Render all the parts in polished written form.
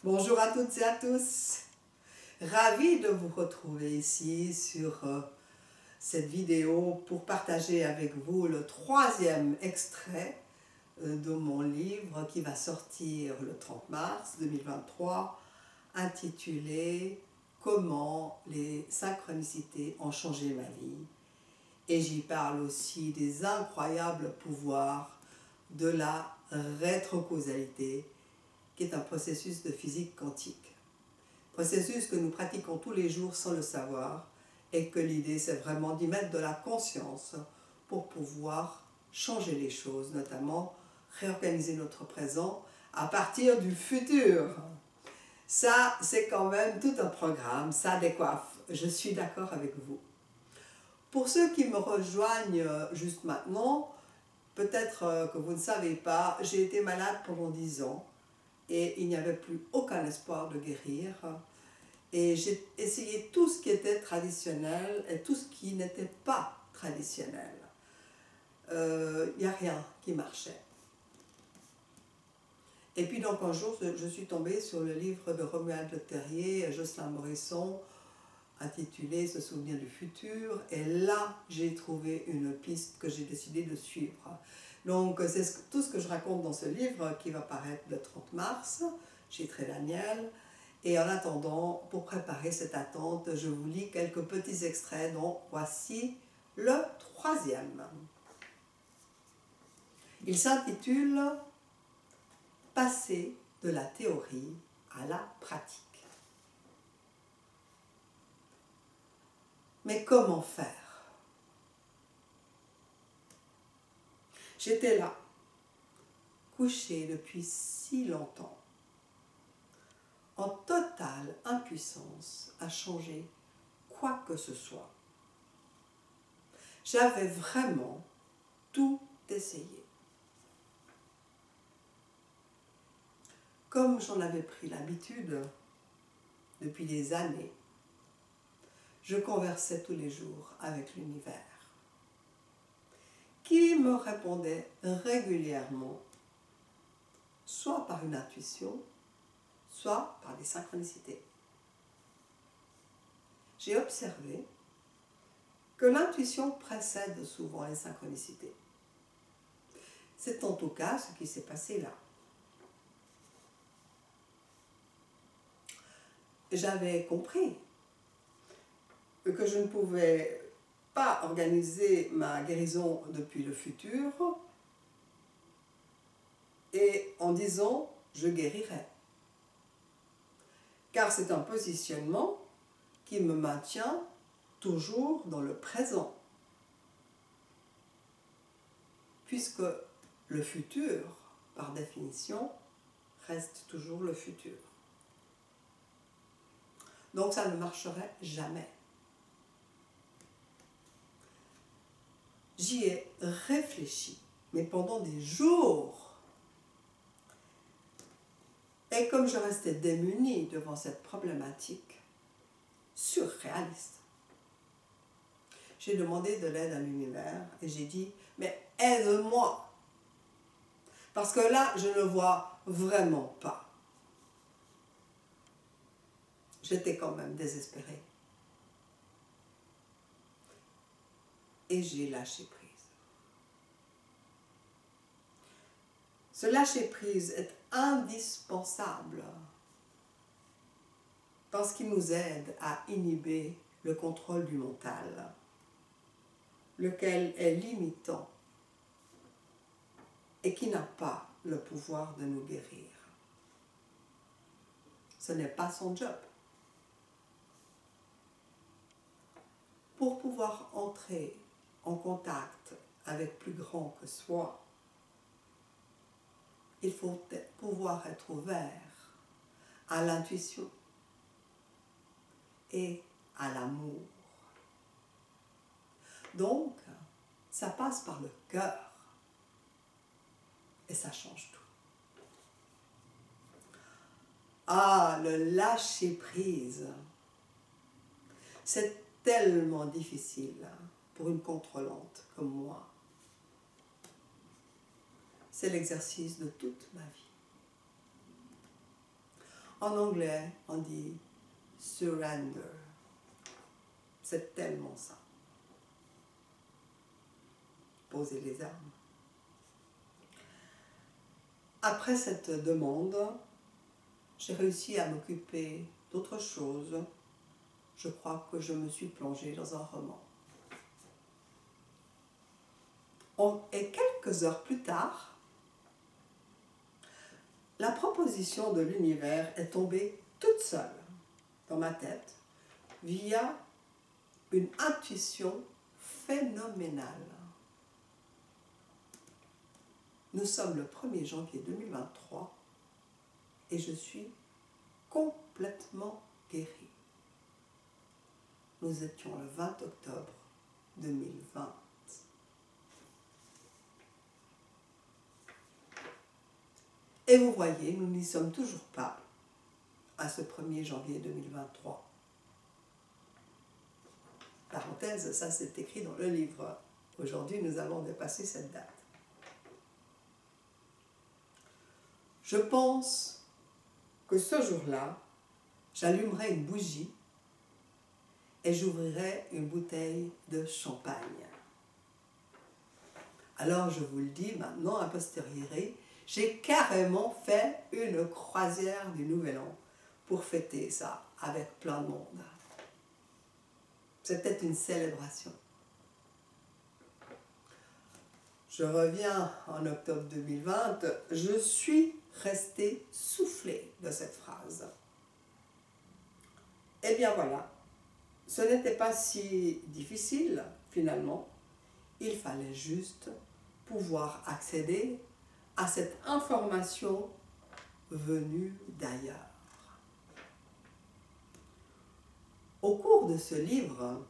Bonjour à toutes et à tous. Ravi de vous retrouver ici sur cette vidéo pour partager avec vous le troisième extrait de mon livre qui va sortir le 30 mars 2023 intitulé « Comment les synchronicités ont changé ma vie ». Et j'y parle aussi des incroyables pouvoirs de la rétrocausalité, qui est un processus de physique quantique. Processus que nous pratiquons tous les jours sans le savoir, et que l'idée c'est vraiment d'y mettre de la conscience pour pouvoir changer les choses, notamment réorganiser notre présent à partir du futur. Ça, c'est quand même tout un programme, ça décoiffe, je suis d'accord avec vous. Pour ceux qui me rejoignent juste maintenant, peut-être que vous ne savez pas, j'ai été malade pendant 10 ans et il n'y avait plus aucun espoir de guérir. Et j'ai essayé tout ce qui était traditionnel et tout ce qui n'était pas traditionnel. Il n'y a rien qui marchait. Et puis donc un jour, je suis tombée sur le livre de Romuald Le Terrier et Jocelyn Morisson, intitulé « Se souvenir du futur ». Et là, j'ai trouvé une piste que j'ai décidé de suivre. Donc c'est tout ce que je raconte dans ce livre qui va paraître le 30 mars chez Trédaniel. Et en attendant, pour préparer cette attente, je vous lis quelques petits extraits, dont voici le troisième. Il s'intitule « Passer de la théorie à la pratique ». Mais comment faire? J'étais là, couchée depuis si longtemps, en totale impuissance à changer quoi que ce soit. J'avais vraiment tout essayé. Comme j'en avais pris l'habitude depuis des années, je conversais tous les jours avec l'univers, qui me répondait régulièrement, soit par une intuition, soit par des synchronicités. J'ai observé que l'intuition précède souvent les synchronicités. C'est en tout cas ce qui s'est passé là. J'avais compris que je ne pouvais pas organiser ma guérison depuis le futur et en disant « je guérirai ». Car c'est un positionnement qui me maintient toujours dans le présent. Puisque le futur, par définition, reste toujours le futur. Donc ça ne marcherait jamais. J'y ai réfléchi, mais pendant des jours. Et comme je restais démunie devant cette problématique surréaliste, j'ai demandé de l'aide à l'univers et j'ai dit « mais aide-moi » parce que là, je ne vois vraiment pas. J'étais quand même désespérée. Et j'ai lâché prise. Ce lâcher-prise est indispensable parce qu'il nous aide à inhiber le contrôle du mental, lequel est limitant et qui n'a pas le pouvoir de nous guérir. Ce n'est pas son job. Pour pouvoir entrer en contact avec plus grand que soi, il faut pouvoir être ouvert à l'intuition et à l'amour. Donc, ça passe par le cœur et ça change tout. Ah, le lâcher-prise, c'est tellement difficile pour une contrôlante comme moi. C'est l'exercice de toute ma vie. En anglais, on dit surrender. C'est tellement ça. Poser les armes. Après cette demande, j'ai réussi à m'occuper d'autre chose. Je crois que je me suis plongée dans un roman. Et quelques heures plus tard, la proposition de l'univers est tombée toute seule dans ma tête via une intuition phénoménale. Nous sommes le 1er janvier 2023 et je suis complètement guérie. Nous étions le 20 octobre 2020. Et vous voyez, nous n'y sommes toujours pas à ce 1er janvier 2023. Parenthèse, ça c'est écrit dans le livre. Aujourd'hui, nous avons dépassé cette date. Je pense que ce jour-là, j'allumerai une bougie et j'ouvrirai une bouteille de champagne. Alors je vous le dis maintenant, a posteriori, j'ai carrément fait une croisière du Nouvel An pour fêter ça avec plein de monde. C'était une célébration. Je reviens en octobre 2020, je suis restée soufflée de cette phrase. Eh bien voilà, ce n'était pas si difficile finalement, il fallait juste pouvoir accéder à cette information venue d'ailleurs. Au cours de ce livre,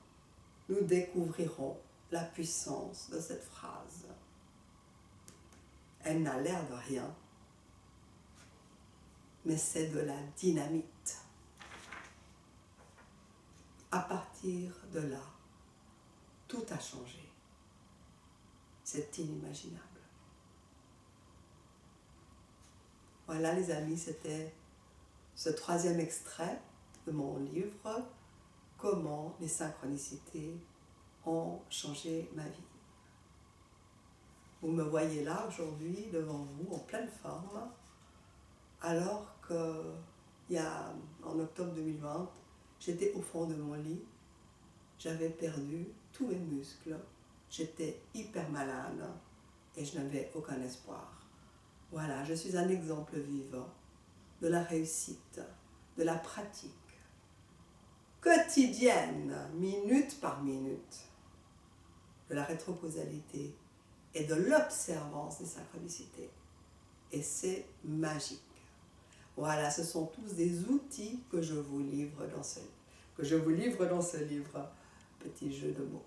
nous découvrirons la puissance de cette phrase. Elle n'a l'air de rien, mais c'est de la dynamite. À partir de là, tout a changé. C'est inimaginable. Voilà les amis, c'était ce 3e extrait de mon livre « Comment les synchronicités ont changé ma vie ». Vous me voyez là aujourd'hui devant vous en pleine forme, alors en octobre 2020, j'étais au fond de mon lit, j'avais perdu tous mes muscles, j'étais hyper malade et je n'avais aucun espoir. Voilà, je suis un exemple vivant de la réussite, de la pratique quotidienne, minute par minute, de la rétrocausalité et de l'observance des synchronicités. Et c'est magique. Voilà, ce sont tous des outils que je vous livre dans ce livre. Petit jeu de mots.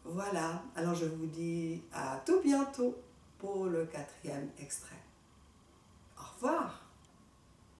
Voilà, alors je vous dis à tout bientôt pour le 4e extrait. Au revoir.